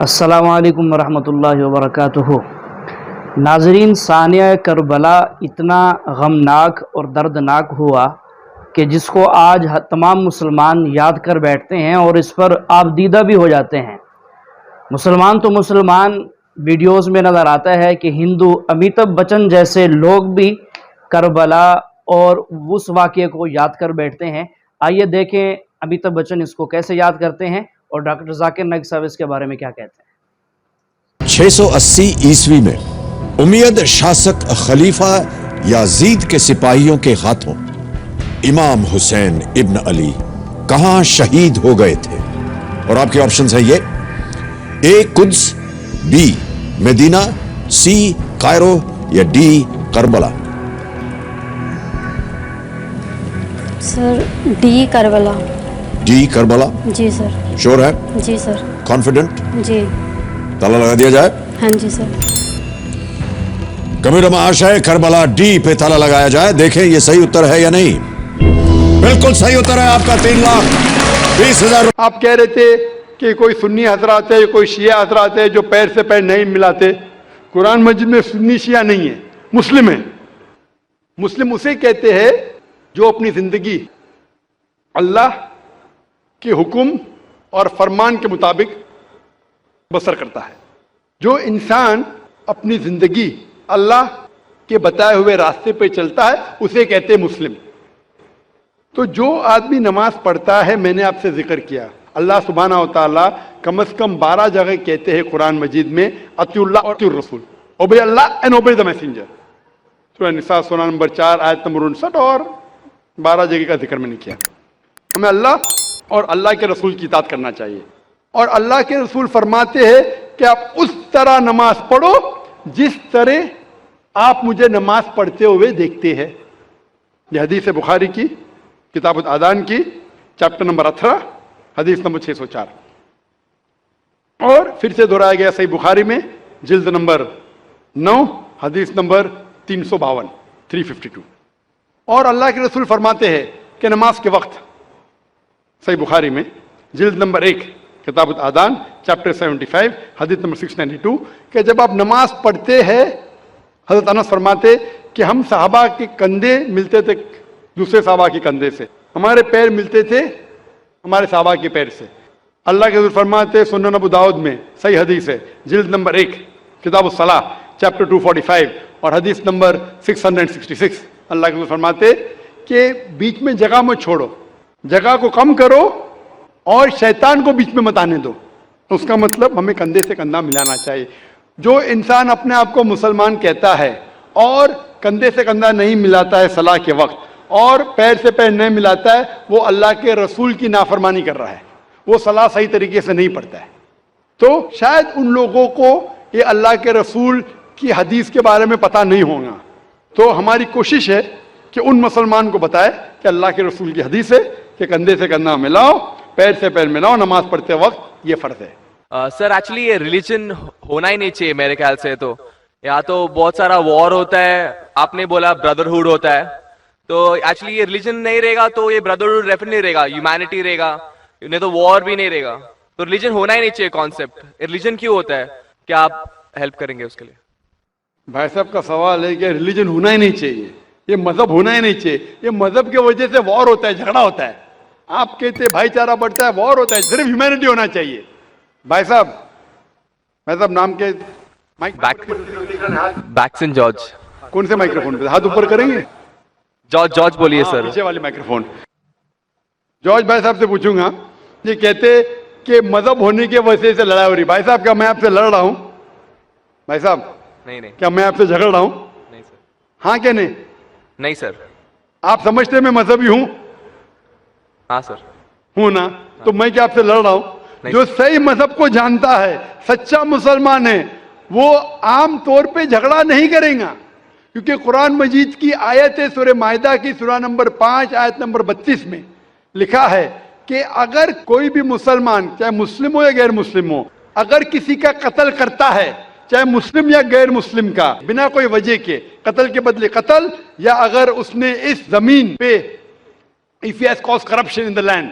السلام علیکم ورحمۃ اللہ وبرکاتہ۔ ناظرین، ثانیہ کربلا اتنا غمناک اور دردناک ہوا کہ جس کو آج تمام مسلمان یاد کر بیٹھتے ہیں اور اس پر آبدیدہ بھی ہو جاتے ہیں۔ مسلمان تو مسلمان، ویڈیوز میں نظر آتا ہے کہ ہندو امیتابھ بچن جیسے لوگ بھی کربلا اور اس واقعے کو یاد کر بیٹھتے ہیں۔ آئیے دیکھیں امیتابھ بچن اس کو کیسے یاد کرتے ہیں اور ڈاکٹر ذاکر نائک صاحب اس کے بارے میں کیا کہتے ہیں۔ 680 عیسوی میں امید شاسک خلیفہ یزید کے سپاہیوں کے ہاتھوں امام حسین ابن علی کہاں شہید ہو گئے تھے؟ اور آپ کے آپشنز ہیں یہ: اے قدس، بی مدینہ، سی کائرو یا ڈی کربلا۔ سر ڈی کربلا۔ ڈی کربلا؟ جی سر۔ شور ہے؟ جی سر۔ کانفیڈنٹ؟ جی۔ تالا لگا دیا جائے؟ ہاں جی سر۔ کمیٹہ میں آشا ہے کربلا ڈی پہ تالا لگایا جائے، دیکھیں یہ صحیح اتر ہے یا نہیں۔ بالکل صحیح اتر ہے آپ کا 3,20,000۔ آپ کہہ رہے تھے کہ کوئی سنی حضرات ہے، کوئی شیعہ حضرات ہے جو پیر سے پیر نہیں ملاتے۔ قرآن مجید میں سنی شیعہ نہیں ہے، مسلم ہے۔ مسلم اسے کہتے ہیں جو اپنی زندگی اللہ کے حکم اور فرمان کے مطابق بسر کرتا ہے۔ جو انسان اپنی زندگی اللہ کے بتائے ہوئے راستے پہ چلتا ہے اسے کہتے ہیں مسلم۔ تو جو آدمی نماز پڑھتا ہے، میں نے آپ سے ذکر کیا، اللہ سبحانہ و تعالیٰ کم از کم 12 جگہ کہتے ہیں قرآن مجید میں اطیعوا اللہ اور اطیعوا الرسول، obey Allah and obey the messenger. سورہ نساء سورہ نمبر 4 آیت نمبر 59 اور 12 جگہ کا ذکر میں نے کیا۔ ہمیں اللہ اور اللہ کے رسول کی اطاعت کرنا چاہیے، اور اللہ کے رسول فرماتے ہیں کہ آپ اس طرح نماز پڑھو جس طرح آپ مجھے نماز پڑھتے ہوئے دیکھتے ہیں۔ یہ حدیث بخاری کی کتاب الادان کی چیپٹر نمبر 18 حدیث نمبر 604، اور پھر سے دہرایا گیا صحیح بخاری میں جلد نمبر 9 حدیث نمبر 352 352۔ اور اللہ کے رسول فرماتے ہیں کہ نماز کے وقت، صحیح بخاری میں جلد نمبر 1 کتاب الادان چیپٹر 75 حدیث نمبر 692، کہ جب آپ نماز پڑھتے ہیں، حضرت انس فرماتے کہ ہم صحابہ کے کندھے ملتے تھے دوسرے صحابہ کے کندھے سے، ہمارے پیر ملتے تھے ہمارے صحابہ کے پیر سے۔ اللہ کے رسول فرماتے سنن ابو داؤد میں صحیح حدیث ہے جلد نمبر 1 کتاب الصلاۃ چیپٹر 245 اور حدیث نمبر 666، اللہ کے رسول فرماتے کہ بیچ میں جگہ مت چھوڑو، جگہ کو کم کرو اور شیطان کو بیچ میں مت آنے دو۔ اس کا مطلب ہمیں کندھے سے کندھا ملانا چاہیے۔ جو انسان اپنے آپ کو مسلمان کہتا ہے اور کندھے سے کندھا نہیں ملاتا ہے صلاح کے وقت، اور پیر سے پیر نہیں ملاتا ہے، وہ اللہ کے رسول کی نافرمانی کر رہا ہے، وہ صلاح صحیح طریقے سے نہیں پڑھتا ہے۔ تو شاید ان لوگوں کو یہ اللہ کے رسول کی حدیث کے بارے میں پتہ نہیں ہوگا، تو ہماری کوشش ہے کہ ان مسلمان کو بتائے کہ اللہ کے رسول کی حدیث ہے کہ کندھے سے کندھا ملاؤ، پیر سے پیر ملاؤ، نماز پڑھتے وقت یہ فرض ہے۔ سر ایکچولی یہ ریلیجن ہونا ہی نہیں چاہیے میرے خیال سے، تو یا تو بہت سارا وار ہوتا ہے، آپ نے بولا بردرہوڈ ہوتا ہے، تو ایکچولی یہ ریلیجن نہیں رہے گا تو یہ بردرہوڈ ڈیفینیٹلی نہیں رہے گا، ہیومینٹی رہے گا، نہیں تو وار بھی نہیں رہے گا۔ تو ریلیجن ہونا ہی نہیں چاہیے کانسیپٹ۔ ریلیجن کیوں ہوتا ہے؟ کیا آپ ہیلپ کریں گے اس کے لیے؟ بھائی صاحب کا سوال ہے کہ ریلیجن ہونا ہی نہیں چاہیے، یہ مذہب ہونا ہی نہیں چاہیے، یہ مذہب کی وجہ سے وار ہوتا ہے، جھگڑا ہوتا ہے۔ آپ کہتے بھائی چارہ بڑھتا ہے، وار ہوتا ہے، صرف ہیومینٹی ہونا چاہیے۔ بھائی صاحب نام کے بیکسن جارج۔ کون سے مائکروفون پہ ہاتھ اوپر کریں گے؟ جارج بولیے سر۔ پیچھے والے مائکروفون۔ جارج بھائی صاحب سے پوچھوں گا، یہ کہتے کہ مذہب ہونے کی وجہ سے لڑائی ہو رہی، بھائی صاحب کیا میں آپ سے لڑ رہا ہوں؟ بھائی صاحب نہیں کیا میں آپ سے جھگڑ رہا ہوں؟ نہیں سر۔ ہاں کہ نہیں؟ نہیں سر۔ آپ سمجھتے میں مذہبی ہوں؟ ہاں سر۔ ہوں نا؟ تو میں کیا آپ سے لڑ رہا ہوں؟ جو صحیح مذہب کو جانتا ہے، سچا مسلمان ہے، وہ عام طور پہ جھگڑا نہیں کرے گا، کیونکہ قرآن مجید کی آیت ہے سورہ مائدہ کی سورہ نمبر 5 آیت نمبر 32 میں لکھا ہے کہ اگر کوئی بھی مسلمان، چاہے مسلم ہو یا غیر مسلم ہو، اگر کسی کا قتل کرتا ہے، چاہے مسلم یا غیر مسلم کا، بنا کوئی وجہ کے، قتل کے بدلے قتل، یا اگر اس نے اس زمین پہ if he has caused corruption in the land،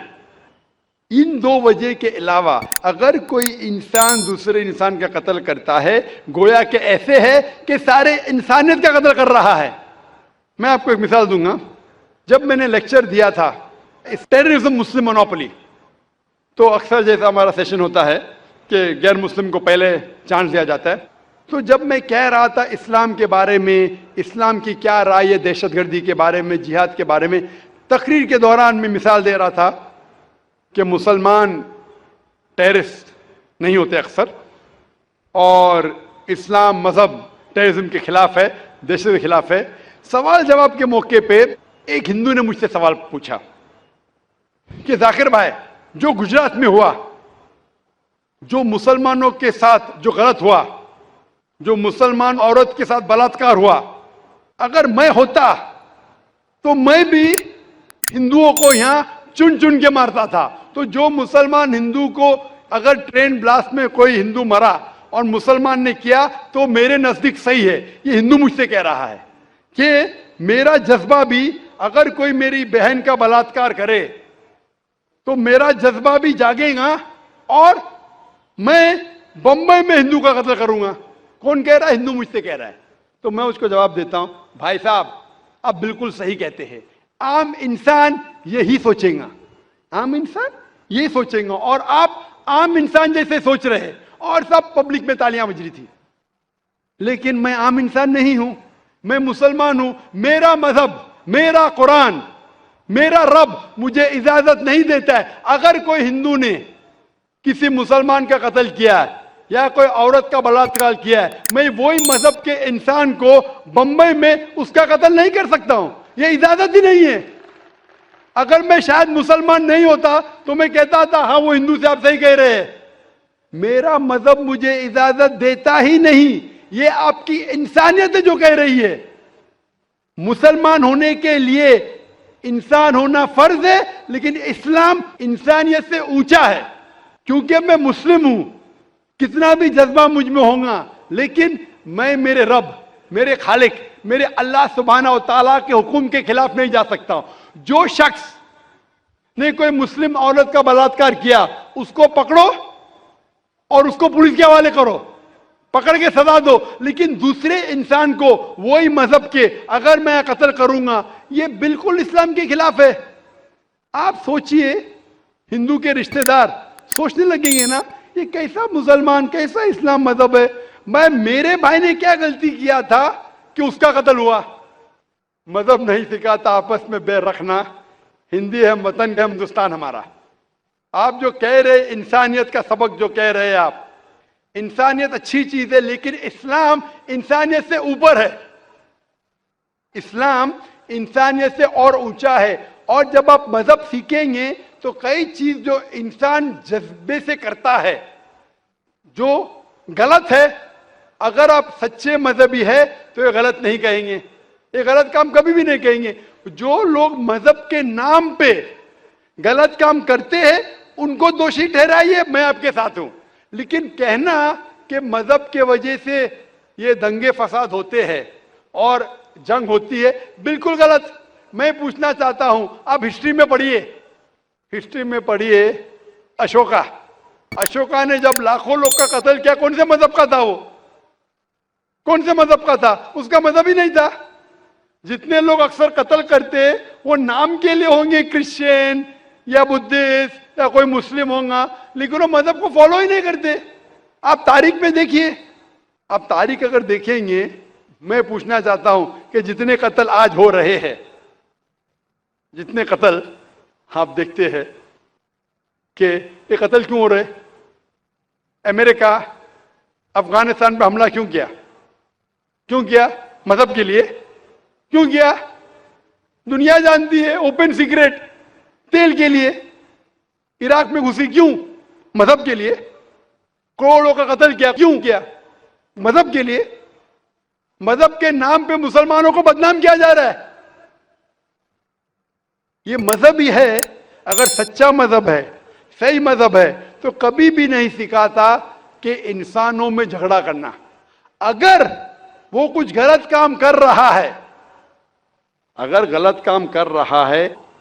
ان دو وجہ کے علاوہ اگر کوئی انسان دوسرے انسان کا قتل کرتا ہے گویا کہ ایسے ہے کہ سارے انسانیت کا قتل کر رہا ہے. میں آپ کو ایک مثال دوں گا. جب میں نے لیکچر دیا تھا ٹیررزم مسلم مونوپولی، تو اکثر جیسا ہمارا سیشن ہوتا ہے کہ غیر مسلم کو پہلے چانس دیا جاتا ہے، تو جب میں کہہ رہا تھا اسلام کے بارے میں، اسلام کی کیا رائے ہے دہشت گردی کے بارے میں، جہاد کے بارے میں، تقریر کے دوران میں مثال دے رہا تھا کہ مسلمان ٹیررسٹ نہیں ہوتے اکثر، اور اسلام مذہب ٹیررزم کے خلاف ہے، دہشت کے خلاف ہے. سوال جواب کے موقع پہ ایک ہندو نے مجھ سے سوال پوچھا کہ ذاکر بھائی، جو گجرات میں ہوا، جو مسلمانوں کے ساتھ جو غلط ہوا، جو مسلمان عورت کے ساتھ بلاತ್کار ہوا، اگر میں ہوتا تو میں بھی ہندوؤں کو یہاں چن چن کے مارتا تھا. تو جو مسلمان ہندو کو اگر ٹرین بلاسٹ میں کوئی ہندو مرا اور مسلمان نے کیا تو میرے نزدیک صحیح ہے. یہ ہندو مجھ سے کہہ رہا ہے کہ میرا جذبہ بھی، اگر کوئی میری بہن کا بلاತ್کار کرے تو میرا جذبہ بھی جاگے گا اور میں بمبئی میں ہندو کا قتل کروں گا. کون کہہ رہا ہے؟ ہندو مجھ سے کہہ رہا ہے. تو میں اس کو جواب دیتا ہوں، بھائی صاحب آپ بالکل صحیح کہتے ہیں. عام انسان یہی سوچیں گا، عام انسان یہی سوچیں گا، اور آپ عام انسان جیسے سوچ رہے، اور سب پبلک میں تالیاں بج رہی تھی. لیکن میں عام انسان نہیں ہوں، میں مسلمان ہوں. میرا مذہب، میرا قرآن، میرا رب مجھے اجازت نہیں دیتا ہے اگر کوئی ہندو نے کسی مسلمان کا قتل کیا ہے یا کوئی عورت کا بلاತ್کار کیا ہے، میں وہی مذہب کے انسان کو بمبئی میں اس کا قتل نہیں کر سکتا ہوں. یہ اجازت ہی نہیں ہے. اگر میں شاید مسلمان نہیں ہوتا تو میں کہتا تھا ہاں وہ ہندو سے آپ صحیح کہہ رہے ہیں. میرا مذہب مجھے اجازت دیتا ہی نہیں. یہ آپ کی انسانیت ہے جو کہہ رہی ہے. مسلمان ہونے کے لیے انسان ہونا فرض ہے، لیکن اسلام انسانیت سے اونچا ہے. کیونکہ میں مسلم ہوں، کتنا بھی جذبہ مجھ میں ہوگا، لیکن میں میرے رب، میرے خالق، میرے اللہ سبحانہ و تعالیٰ کے حکم کے خلاف نہیں جا سکتا ہوں. جو شخص نے کوئی مسلم عورت کا بلاತ್کار کیا اس کو پکڑو اور اس کو پولیس کے حوالے کرو، پکڑ کے سزا دو. لیکن دوسرے انسان کو وہی مذہب کے اگر میں قتل کروں گا، یہ بالکل اسلام کے خلاف ہے. آپ سوچئے، ہندو کے رشتہ دار سوچنے لگیں گے نا یہ کیسا مسلمان، کیسا اسلام مذہب ہے. میرے بھائی نے کیا غلطی کیا تھا کہ اس کا قتل ہوا؟ مذہب نہیں سکھاتا آپس میں بیر رکھنا. ہندی ہے، وطن ہے ہندوستان ہمارا. آپ جو کہہ رہے انسانیت کا سبق جو کہہ رہے آپ، انسانیت اچھی چیز ہے، لیکن اسلام انسانیت سے اوپر ہے. اسلام انسانیت سے اور اونچا ہے. اور جب آپ مذہب سیکھیں گے تو کئی چیز جو انسان جذبے سے کرتا ہے جو غلط ہے، اگر آپ سچے مذہبی ہے تو یہ غلط نہیں کہیں گے، یہ غلط کام کبھی بھی نہیں کہیں گے. جو لوگ مذہب کے نام پہ غلط کام کرتے ہیں ان کو دوشی ٹھہرائیے، میں آپ کے ساتھ ہوں. لیکن کہنا کہ مذہب کے وجہ سے یہ دنگے فساد ہوتے ہیں اور جنگ ہوتی ہے، بالکل غلط. میں پوچھنا چاہتا ہوں، آپ ہسٹری میں پڑھیے، ہسٹری میں پڑھیے اشوکا نے جب لاکھوں لوگ کا قتل کیا، کون سے مذہب کا تھا؟ وہ کون سے مذہب کا تھا؟ اس کا مذہب ہی نہیں تھا. جتنے لوگ اکثر قتل کرتے وہ نام کے لیے ہوں گے، کرسچین یا بدھسٹ یا کوئی مسلم ہوں گا، لیکن وہ مذہب کو فالو ہی نہیں کرتے. آپ تاریخ میں دیکھیے، آپ تاریخ اگر دیکھیں گے، میں پوچھنا چاہتا ہوں کہ جتنے قتل آج ہو رہے ہیں، جتنے قتل آپ دیکھتے ہیں کہ یہ قتل کیوں ہو رہے؟ امریکہ افغانستان پہ حملہ کیوں کیا؟ کیوں کیا؟ مذہب کے لیے. کیوں کیا؟ دنیا جانتی ہے، اوپن سیکریٹ، تیل کے لیے. عراق میں گھسی کیوں؟ مذہب کے لیے. کروڑوں کا قتل کیا کیوں کیا؟ مذہب کے لیے. مذہب کے نام پہ مسلمانوں کو بدنام کیا جا رہا ہے. یہ مذہب ہی ہے. اگر سچا مذہب ہے، صحیح مذہب ہے، تو کبھی بھی نہیں سکھاتا کہ انسانوں میں جھگڑا کرنا. اگر وہ کچھ غلط کام کر رہا ہے، اگر غلط کام کر رہا ہے،